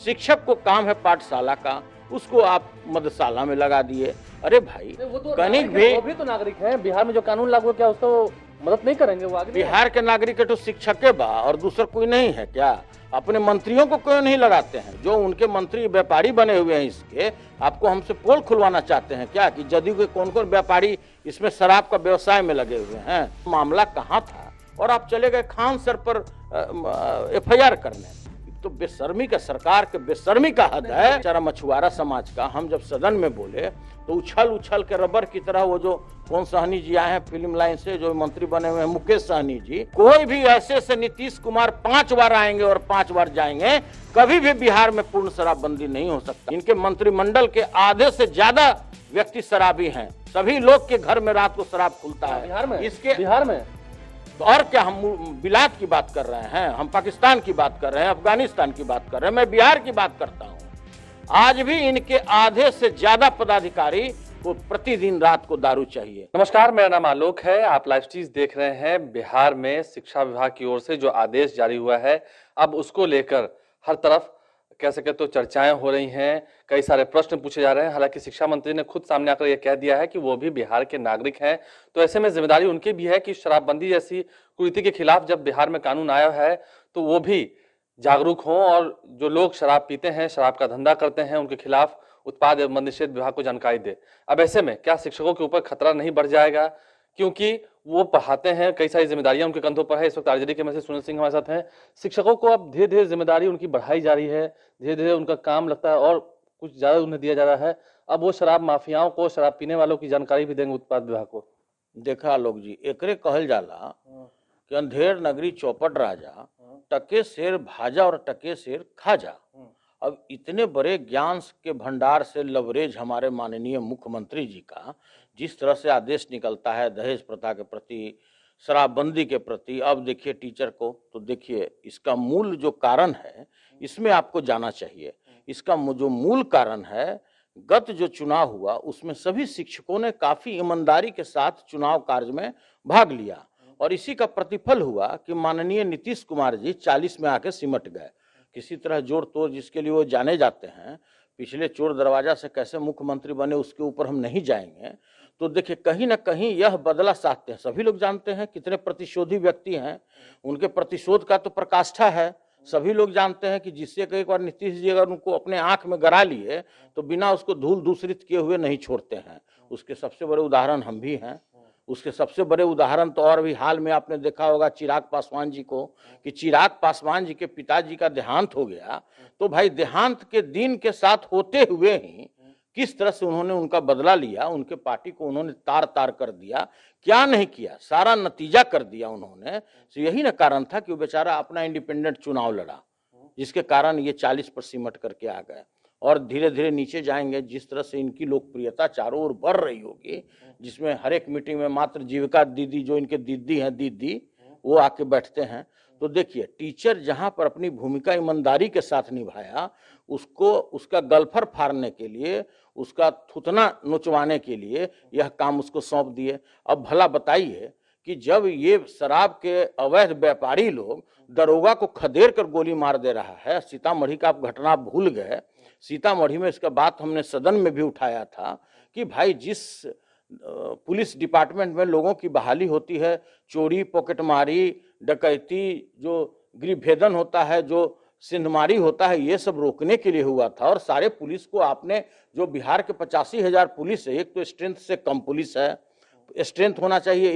शिक्षक को काम है पाठशाला का, उसको आप मदरसाला में लगा दिए। अरे भाई वो तो कनिक वो भी तो नागरिक हैं। बिहार में जो कानून लागू है, क्या उसको मदद नहीं करेंगे? वो आगे बिहार के नागरिक है तो शिक्षक के बा और दूसरा कोई नहीं है क्या? अपने मंत्रियों को क्यों नहीं लगाते हैं? जो उनके मंत्री व्यापारी बने हुए हैं इसके, आपको हमसे पोल खुलवाना चाहते हैं क्या कि जदयू के कौन कौन व्यापारी इसमें शराब का व्यवसाय में लगे हुए हैं? मामला कहाँ था और आप चले गए खान सर पर FIR करने। तो बेशर्मी का, सरकार के बेशर्मी का हद है। बेचारा मछुआरा समाज का हम जब सदन में बोले तो उछल उछल के रबर की तरह, वो जो कौन सहनी जी आए हैं फिल्म लाइन से, जो मंत्री बने हुए हैं मुकेश सहनी जी, कोई भी ऐसे से नीतीश कुमार 5 बार आएंगे और 5 बार जाएंगे, कभी भी बिहार में पूर्ण शराबबंदी नहीं हो सकता। इनके मंत्रिमंडल के आधे से ज्यादा व्यक्ति शराबी हैं। सभी लोग के घर में रात को शराब खुलता है बिहार में तो और क्या हम बिलात की बात कर रहे हैं? हम पाकिस्तान की बात कर रहे हैं, अफगानिस्तान की बात कर रहे हैं, मैं बिहार की बात करता हूं। आज भी इनके आधे से ज्यादा पदाधिकारी को प्रतिदिन रात को दारू चाहिए। नमस्कार, मेरा नाम आलोक है। आप लाइव चीज देख रहे हैं। बिहार में शिक्षा विभाग की ओर से जो आदेश जारी हुआ है, अब उसको लेकर हर तरफ कह सके तो चर्चाएं हो रही हैं, कई सारे प्रश्न पूछे जा रहे हैं। हालांकि शिक्षा मंत्री ने खुद सामने आकर यह कह दिया है कि वो भी बिहार के नागरिक हैं, तो ऐसे में जिम्मेदारी उनकी भी है कि शराबबंदी जैसी कुरीति के खिलाफ जब बिहार में कानून आया है तो वो भी जागरूक हों और जो लोग शराब पीते हैं, शराब का धंधा करते हैं, उनके खिलाफ उत्पाद एवं मद्य निषेध विभाग को जानकारी दे। अब ऐसे में क्या शिक्षकों के ऊपर खतरा नहीं बढ़ जाएगा? क्योंकि वो पढ़ाते हैं, कई सारी जिम्मेदारियां उनके कंधों पर है। इस वक्त आरजेडी के मंत्री सुनील सिंह हमारे साथ हैं। शिक्षकों को अब धीरे धीरे जिम्मेदारी उनकी बढ़ाई जा रही है, धीरे धीरे उनका काम लगता है और कुछ ज्यादा उन्हें दिया जा रहा है। अब वो शराब माफियाओं को, शराब पीने वालों की जानकारी भी देंगे उत्पाद विभाग को। देखा लोग जी, एकरे कहल जाला कि अंधेर नगरी चौपट राजा, टके शेर भाजा और टके शेर खाजा। अब इतने बड़े ज्ञान के भंडार से लवरेज हमारे माननीय मुख्यमंत्री जी का जिस तरह से आदेश निकलता है दहेज प्रथा के प्रति, शराबबंदी के प्रति, अब देखिए टीचर को, तो देखिए इसका मूल जो कारण है इसमें आपको जाना चाहिए। इसका जो मूल कारण है, गत जो चुनाव हुआ उसमें सभी शिक्षकों ने काफी ईमानदारी के साथ चुनाव कार्य में भाग लिया और इसी का प्रतिफल हुआ कि माननीय नीतीश कुमार जी 40 में आके सिमट गए। किसी तरह जोड़ तोड़ जिसके लिए वो जाने जाते हैं, पिछले चोर दरवाजा से कैसे मुख्यमंत्री बने उसके ऊपर हम नहीं जाएंगे। तो देखिए कहीं ना कहीं यह बदला चाहते हैं। सभी लोग जानते हैं कितने प्रतिशोधी व्यक्ति हैं, उनके प्रतिशोध का तो प्रकाष्ठा है। सभी लोग जानते हैं कि जिससे एक बार नीतीश जी अगर उनको अपने आंख में गरा लिए तो बिना उसको धूल दूसरित किए हुए नहीं छोड़ते हैं। उसके सबसे बड़े उदाहरण हम भी हैं। उसके सबसे बड़े उदाहरण तो और भी हाल में आपने देखा होगा चिराग पासवान जी को, कि चिराग पासवान जी के पिताजी का देहांत हो गया, तो भाई देहांत के दिन के साथ होते हुए ही किस तरह से उन्होंने उनका बदला लिया, उनके पार्टी को उन्होंने तार तार कर दिया। क्या नहीं किया, सारा नतीजा कर दिया उन्होंने। तो यही ना कारण था कि वो बेचारा अपना इंडिपेंडेंट चुनाव लड़ा, जिसके कारण ये 40 पर सिमट करके आ गए और धीरे धीरे नीचे जाएंगे। जिस तरह से इनकी लोकप्रियता चारों ओर बढ़ रही होगी, जिसमें हर एक मीटिंग में मात्र जीविका दीदी, जो इनके दीदी हैं, दीदी वो आके बैठते हैं। तो देखिए टीचर जहां पर अपनी भूमिका ईमानदारी के साथ निभाया, उसको उसका गलफर फाड़ने के लिए, उसका थुथना नोचवाने के लिए यह काम उसको सौंप दिए। अब भला बताइए कि जब ये शराब के अवैध व्यापारी लोग दरोगा को खदेड़ कर गोली मार दे रहा है, सीतामढ़ी का आप घटना भूल गए। सीतामढ़ी में इसका बात हमने सदन में भी उठाया था कि भाई जिस पुलिस डिपार्टमेंट में लोगों की बहाली होती है, चोरी, पॉकेटमारी, डकैती, जो गृहभेदन होता है, जो सिंधमारी होता है, ये सब रोकने के लिए हुआ था। और सारे पुलिस को आपने, जो बिहार के 85,000 पुलिस है, एक तो स्ट्रेंथ से कम पुलिस है, स्ट्रेंथ होना चाहिए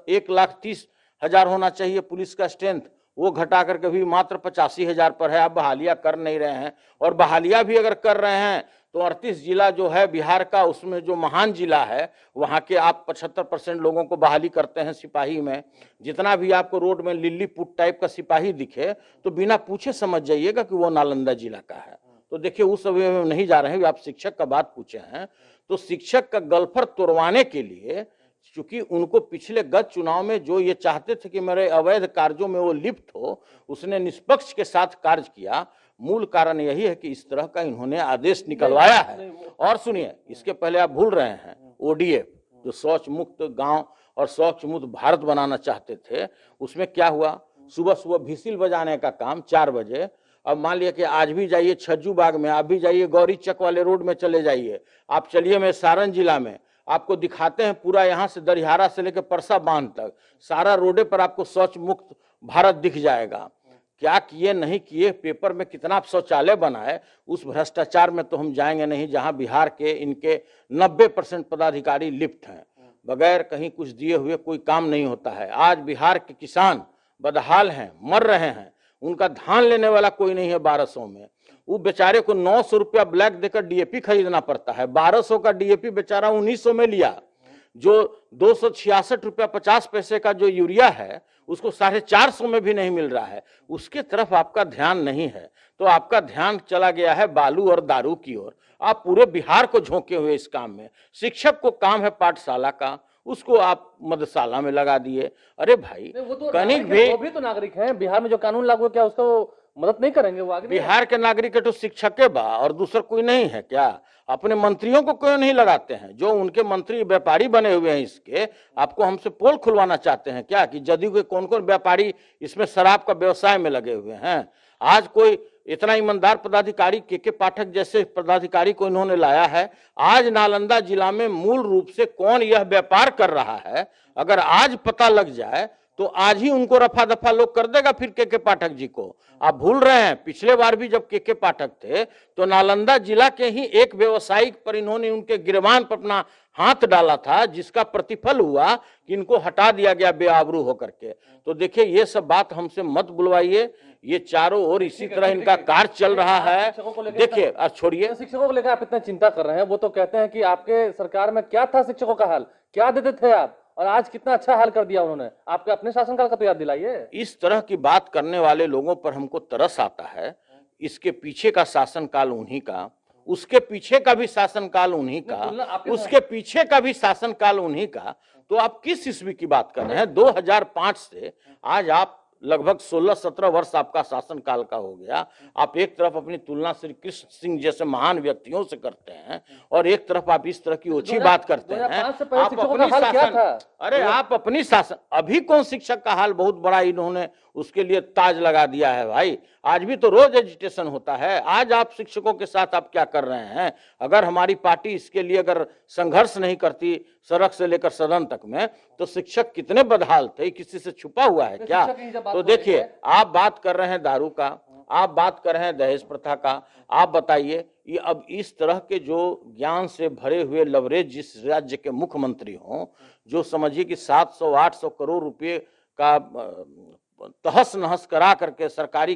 1,30,000 होना चाहिए पुलिस का स्ट्रेंथ, वो घटा करके भी मात्र 85,000 पर है। आप बहालियां कर नहीं रहे हैं, और बहालियां भी अगर कर रहे हैं तो 38 जिला जो है बिहार का, उसमें जो महान जिला है वहां के आप 75% लोगों को बहाली करते हैं सिपाही में। जितना भी आपको रोड में लिल्ली पुट टाइप का सिपाही दिखे तो बिना पूछे समझ जाइएगा कि वो नालंदा जिला का है। तो देखिए उस समय में नहीं जा रहे हैं। आप शिक्षक का बात पूछे हैं, तो शिक्षक का गलफर तोड़वाने के लिए, चूंकि उनको पिछले गत चुनाव में जो ये चाहते थे कि मेरे अवैध कार्यों में वो लिप्त हो, उसने निष्पक्ष के साथ कार्य किया। मूल कारण यही है कि इस तरह का इन्होंने आदेश निकलवाया है। और सुनिए, इसके पहले आप भूल रहे हैं ODF, जो शौच मुक्त गांव और शौच मुक्त भारत बनाना चाहते थे, उसमें क्या हुआ? सुबह सुबह व्हिसिल बजाने का काम 4 बजे, अब मान लिया कि आज भी जाइए छज्जू बाग में, आप भी जाइए गौरी चक वाले रोड में चले जाइए, आप चलिए मैं सारण जिला में, आपको दिखाते हैं पूरा यहाँ से दरिहारा से लेकर परसा बांध तक सारा रोडे पर आपको शौच मुक्त भारत दिख जाएगा। क्या किए नहीं किए, पेपर में कितना शौचालय बना है, उस भ्रष्टाचार में तो हम जाएंगे नहीं जहां बिहार के इनके 90% पदाधिकारी लिप्त हैं। बगैर कहीं कुछ दिए हुए कोई काम नहीं होता है। आज बिहार के किसान बदहाल हैं, मर रहे हैं, उनका धान लेने वाला कोई नहीं है 1200 में। वो बेचारे को 900 रुपया ब्लैक देकर डीएपी खरीदना पड़ता है। 1200 का डीएपी बेचारा 1900 में लिया। जो 266 रुपया 50 पैसे का जो यूरिया है उसको 450 में भी नहीं मिल रहा है। उसके तरफ आपका ध्यान नहीं है, तो आपका ध्यान चला गया है बालू और दारू की ओर। आप पूरे बिहार को झोंके हुए इस काम में। शिक्षक को काम है पाठशाला का, उसको आप मदरसाला में लगा दिए। अरे भाई वो तो कनिक भी, वो भी तो नागरिक हैं। बिहार में जो कानून लागू है क्या उसका वो मदद नहीं करेंगे? वो आगे बिहार के नागरिक है तो शिक्षक के बा और दूसरा कोई नहीं है क्या? अपने मंत्रियों को क्यों नहीं लगाते हैं? जो उनके मंत्री व्यापारी बने हुए हैं इसके, आपको हमसे पोल खुलवाना चाहते हैं क्या कि जदयू के कौन कौन व्यापारी इसमें शराब का व्यवसाय में लगे हुए हैं? आज कोई इतना ईमानदार पदाधिकारी के पाठक जैसे पदाधिकारी को इन्होंने लाया है। आज नालंदा जिला में मूल रूप से कौन यह व्यापार कर रहा है, अगर आज पता लग जाए तो आज ही उनको रफा दफा लोग कर देगा फिर के पाठक जी को। आप भूल रहे हैं पिछले बार भी जब के पाठक थे तो नालंदा जिला के ही एक व्यवसायिक पर इन्होंने उनके गिरबान पर अपना हाथ डाला था, जिसका प्रतिफल हुआ कि इनको हटा दिया गया बेआबरू होकर के। तो देखिए ये सब बात हमसे मत बुलवाइए, ये चारों ओर इसी तरह इनका कार्य चल रहा है। देखिए छोड़िए, शिक्षकों को लेकर आप इतना चिंता कर रहे हैं, वो तो कहते हैं कि आपके सरकार में क्या था शिक्षकों का हाल, क्या देते थे आप, और आज कितना अच्छा हाल कर दिया उन्होंने। आपके अपने शासनकाल का तो याद दिलाइए। इस तरह की बात करने वाले लोगों पर हमको तरस आता है। इसके पीछे का शासनकाल उन्हीं का, उसके पीछे का भी शासनकाल उन्हीं का, उसके पीछे का भी शासनकाल उन्हीं का। तो आप किस ईस्वी की बात कर रहे हैं? 2005 से आज आप लगभग 16-17 वर्ष आपका शासनकाल का हो गया। आप एक तरफ अपनी तुलना श्री कृष्ण सिंह जैसे महान व्यक्तियों से करते हैं और एक तरफ आप इस तरह की ओछी बात करते हैं। आप अपनी शासन, अरे आप अपनी शासन, अभी कौन शिक्षक का हाल बहुत बड़ा इन्होंने उसके लिए ताज लगा दिया है भाई। आज भी तो रोज एजिटेशन होता है। आज आप शिक्षकों के साथ आप क्या कर रहे हैं? अगर हमारी पार्टी इसके लिए अगर संघर्ष नहीं करती सड़क से लेकर सदन तक में, तो शिक्षक कितने बदहाल थे, किसी से छुपा हुआ है क्या? तो देखिए, आप बात कर रहे हैं दारू का, आप बात कर रहे हैं दहेज प्रथा का, आप बताइए ये अब इस तरह के जो ज्ञान से भरे हुए लवरेज जिस राज्य के मुख्यमंत्री हों, जो समझिए कि 700-800 करोड़ रुपए का तहस नहस करा करके सरकारी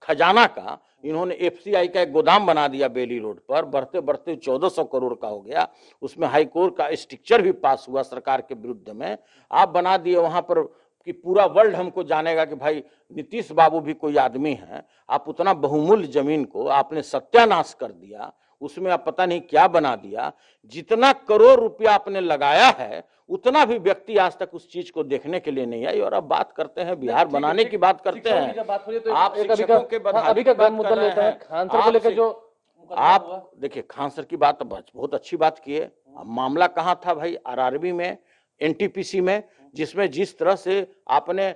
खजाना का इन्होंने एफसीआई का एक गोदाम बना दिया बेली रोड पर, बढ़ते बढ़ते 1400 करोड़ का हो गया। उसमें हाईकोर्ट का स्ट्रिक्चर भी पास हुआ सरकार के विरुद्ध में। आप बना दिए वहां पर कि पूरा वर्ल्ड हमको जानेगा कि भाई नीतीश बाबू भी कोई आदमी है। आप उतना बहुमूल्य जमीन को आपने सत्यानाश कर दिया, उसमें आप पता नहीं क्या बना दिया। जितना करोड़ रुपया आपने लगाया है उतना भी व्यक्ति आज तक उस चीज को देखने के लिए नहीं आई। और अब बात करते हैं बिहार बनाने की बात करते हैं। आप शिक्षकों के बदहाली की बात कर रहे हैं। आप देखिए खान सर की बात बहुत अच्छी बात की है। मामला कहाँ था भाई? आरआरबी में, एनटीपीसी में, जिसमें जिस तरह से आपने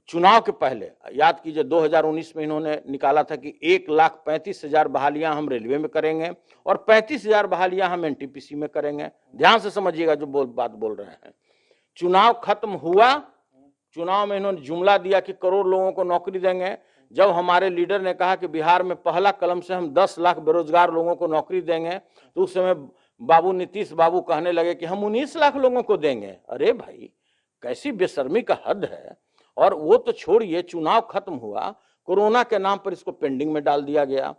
चुनाव के पहले याद कीजिए 2019 में इन्होंने निकाला था कि 1,35,000 बहालियां हम रेलवे में करेंगे और 35,000 बहालियां हम एनटीपीसी में करेंगे। ध्यान से समझिएगा जो बात बोल रहे हैं। चुनाव खत्म हुआ, चुनाव में इन्होंने जुमला दिया कि करोड़ लोगों को नौकरी देंगे। जब हमारे लीडर ने कहा कि बिहार में पहला कलम से हम 10 लाख बेरोजगार लोगों को नौकरी देंगे, तो उस समय बाबू नीतीश बाबू कहने लगे कि हम 19 लाख लोगों को देंगे। अरे भाई कैसी बेशर्मी का हद है। और वो तो छोड़िए, चुनाव खत्म हुआ, कोरोना के नाम पर इसको पेंडिंग में डाल दिया गया।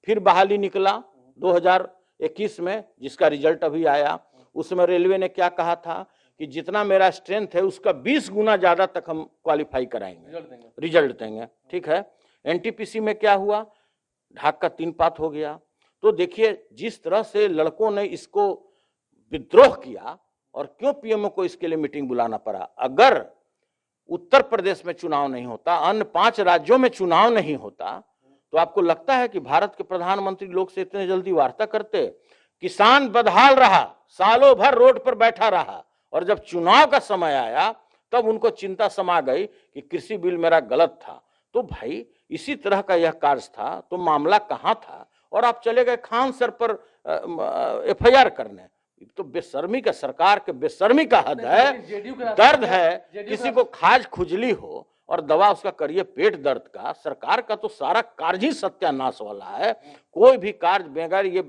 फिर बहाली निकला 2021 में, जिसका रिजल्ट अभी आया। उसमें रेलवे ने क्या कहा था कि जितना मेरा स्ट्रेंथ है उसका 20 गुना ज्यादा तक हम क्वालिफाई कराएंगे, रिजल्ट देंगे। ठीक है। एनटीपीसी में क्या हुआ? ढाक का 3 पात हो गया। तो देखिए जिस तरह से लड़कों ने इसको विद्रोह किया और क्यों पीएमओ को इसके लिए मीटिंग बुलाना पड़ा। अगर उत्तर प्रदेश में चुनाव नहीं होता, अन्य 5 राज्यों में चुनाव नहीं होता, तो आपको लगता है कि भारत के प्रधानमंत्री लोग से इतने जल्दी वार्ता करते? किसान बदहाल रहा, सालों भर रोड पर बैठा रहा, और जब चुनाव का समय आया तब उनको चिंता समा गई कि कृषि बिल मेरा गलत था। तो भाई इसी तरह का यह कार्य था तो मामला कहाँ था, और आप चले गए खान सर पर एफआईआर करने। तो बेशर्मी का, सरकार के बेशर्मी का हद है। दर्द है, किसी को खाज खुजली हो और दवा उसका करिए पेट दर्द का। सरकार का तो सारा कार्य ही सत्यानाश वाला है। कोई भी कार्य बगैर ये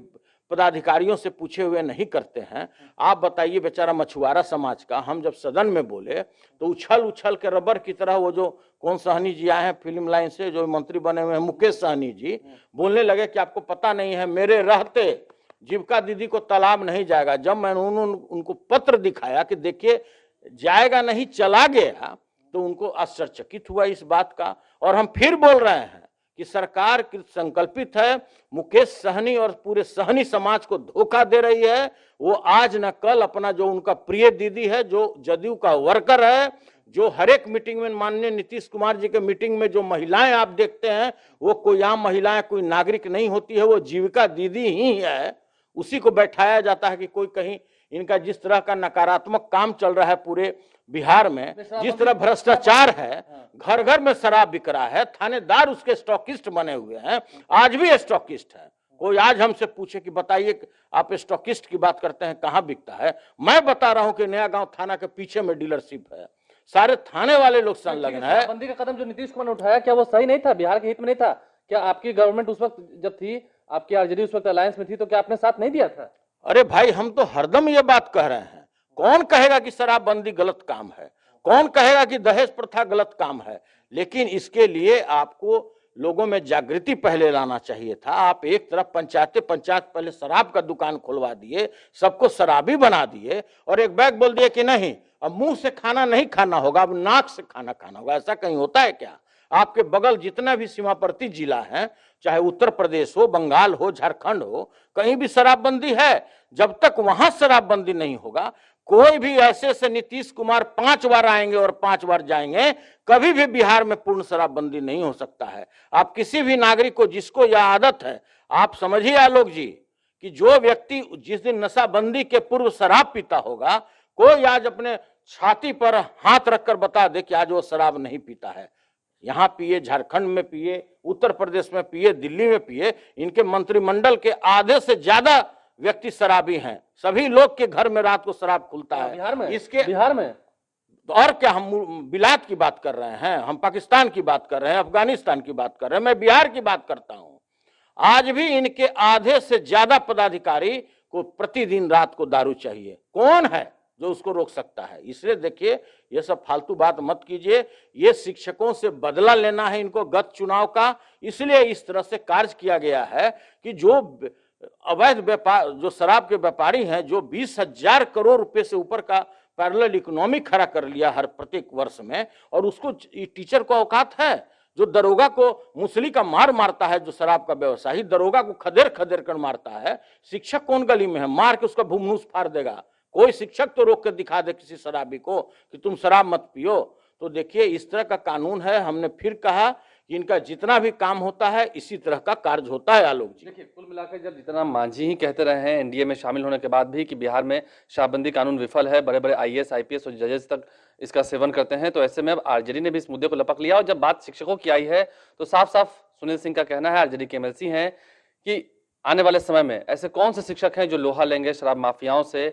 पदाधिकारियों से पूछे हुए नहीं करते हैं। आप बताइए, बेचारा मछुआरा समाज का, हम जब सदन में बोले तो उछल उछल के रबर की तरह, वो जो कौन सहनी जी आए हैं फिल्म लाइन से, जो मंत्री बने हुए हैं मुकेश सहनी जी, बोलने लगे कि आपको पता नहीं है, मेरे रहते जीविका दीदी को तालाब नहीं जाएगा। जब मैंने उनको पत्र दिखाया कि देखिए जाएगा नहीं, चला गया, तो उनको आश्चर्यचकित हुआ इस बात का। और हम फिर बोल रहे हैं कि सरकार संकल्पित है, मुकेश सहनी और पूरे सहनी समाज को धोखा दे रही है। वो आज न कल अपना जो उनका प्रिय दीदी है, जो जदयू का वर्कर है, जो हर एक मीटिंग में, माननीय नीतीश कुमार जी के मीटिंग में जो महिलाएं आप देखते हैं, वो कोई आम महिलाएं, कोई नागरिक नहीं होती है, वो जीविका दीदी ही है। उसी को बैठाया जाता है कि कोई कहीं इनका जिस तरह का नकारात्मक काम चल रहा है पूरे बिहार में, जिस तरह भ्रष्टाचार है, घर घर में शराब बिक रहा है, थानेदार उसके स्टॉकिस्ट बने हुए हैं, आज भी स्टॉकिस्ट है। कोई आज हमसे पूछे कि बताइए आप स्टॉकिस्ट की बात करते हैं, कहाँ बिकता है? मैं बता रहा हूं कि नया गांव थाना के पीछे में डीलरशिप है, सारे थाने वाले लोग संलग्न है। बंदी का कदम जो नीतीश कुमार ने उठाया, क्या वो सही नहीं था? बिहार के हित में नहीं था क्या? आपकी गवर्नमेंट उस वक्त जब थी, आपकी आरजेडी उस वक्त अलायंस में थी, तो क्या आपने साथ नहीं दिया था? अरे भाई, हम तो हरदम ये बात कह रहे हैं। कौन कहेगा कि शराबबंदी गलत काम है? कौन कहेगा कि दहेज प्रथा गलत काम है? लेकिन इसके लिए आपको लोगों में जागृति पहले लाना चाहिए था। आप एक तरफ पंचायत पहले शराब का दुकान खुलवा दिए, सबको शराबी बना दिए, और एक बैग बोल दिए कि नहीं, अब मुंह से खाना नहीं खाना होगा, अब नाक से खाना खाना होगा। ऐसा कहीं होता है क्या? आपके बगल जितना भी सीमावर्ती जिला है, चाहे उत्तर प्रदेश हो, बंगाल हो, झारखंड हो, कहीं भी शराबबंदी है। जब तक वहां शराबबंदी नहीं होगा, कोई भी ऐसे से नीतीश कुमार 5 बार आएंगे और 5 बार जाएंगे, कभी भी बिहार में पूर्ण शराबबंदी नहीं हो सकता है। आप किसी भी नागरिक को, जिसको यह आदत है, आप समझिए आलोक जी, कि जो व्यक्ति जिस दिन नशाबंदी के पूर्व शराब पीता होगा, कोई आज अपने छाती पर हाथ रखकर बता दे कि आज वो शराब नहीं पीता है। यहाँ पिए, झारखंड में पिए, उत्तर प्रदेश में पिए, दिल्ली में पिए, इनके मंत्रिमंडल के आधे से ज्यादा व्यक्ति शराबी हैं। सभी लोग के घर में रात को शराब खुलता है। बिहार में और क्या, हम बिलात की बात कर रहे हैं, हम पाकिस्तान की बात कर रहे हैं, अफगानिस्तान की बात कर रहे हैं, मैं बिहार की बात करता हूं। आज भी इनके आधे से ज्यादा पदाधिकारी को प्रतिदिन रात को दारू चाहिए। कौन है जो उसको रोक सकता है? इसलिए देखिए, ये सब फालतू बात मत कीजिए। ये शिक्षकों से बदला लेना है इनको गत चुनाव का, इसलिए इस तरह से कार्य किया गया है कि जो अवैध व्यापार, जो शराब के व्यापारी हैं, जो 20,000 करोड़ रुपए से ऊपर का पैरेलल इकोनॉमी खड़ा कर लिया हर प्रत्येक वर्ष में, और उसको टीचर को औकात है? जो दरोगा को मूसली का मार मारता है, जो शराब का व्यवसायी दरोगा को खदेड़ खदेड़ कर मारता है, शिक्षक कौन गली में है? मार के उसका भूमनूस फाड़ देगा। कोई शिक्षक तो रोक कर दिखा दे किसी शराबी को कि तुम शराब मत पियो। तो देखिए, इस तरह का कानून है। हमने फिर कहा कि इनका जितना भी काम होता है, इसी तरह का कार्य होता है। आलोक जी, देखिए, कुल मिलाकर जब जितना मांझी ही कहते रहे हैं एनडीए में शामिल होने के बाद भी कि बिहार में शराबबंदी कानून विफल है, बड़े बड़े आईएएस आईपीएस और जजेस तक इसका सेवन करते हैं, तो ऐसे में अब आरजेडी ने भी इस मुद्दे को लपक लिया। और जब बात शिक्षकों की आई है, तो साफ साफ सुनील सिंह का कहना है, आरजेडी के एमएलसी हैं, कि आने वाले समय में ऐसे कौन से शिक्षक हैं जो लोहा लेंगे शराब माफियाओं से,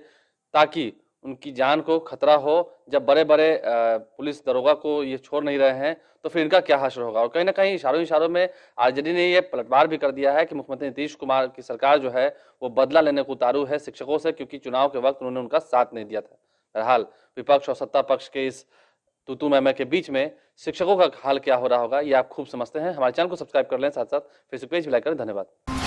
ताकि उनकी जान को खतरा हो। जब बड़े बड़े पुलिस दरोगा को ये छोड़ नहीं रहे हैं, तो फिर इनका क्या हश्र होगा? और कहीं ना कहीं इशारों में आरजेडी ने ये पलटवार भी कर दिया है कि मुख्यमंत्री नीतीश कुमार की सरकार जो है वो बदला लेने को उतारू है शिक्षकों से, क्योंकि चुनाव के वक्त उन्होंने उनका साथ नहीं दिया था। बहरहाल विपक्ष और सत्ता पक्ष के इस तू मैं के बीच में शिक्षकों का हाल क्या हो रहा होगा, ये आप खूब समझते हैं। हमारे चैनल को सब्सक्राइब कर लें, साथ साथ फेसबुक पेज भी लाइक करें। धन्यवाद।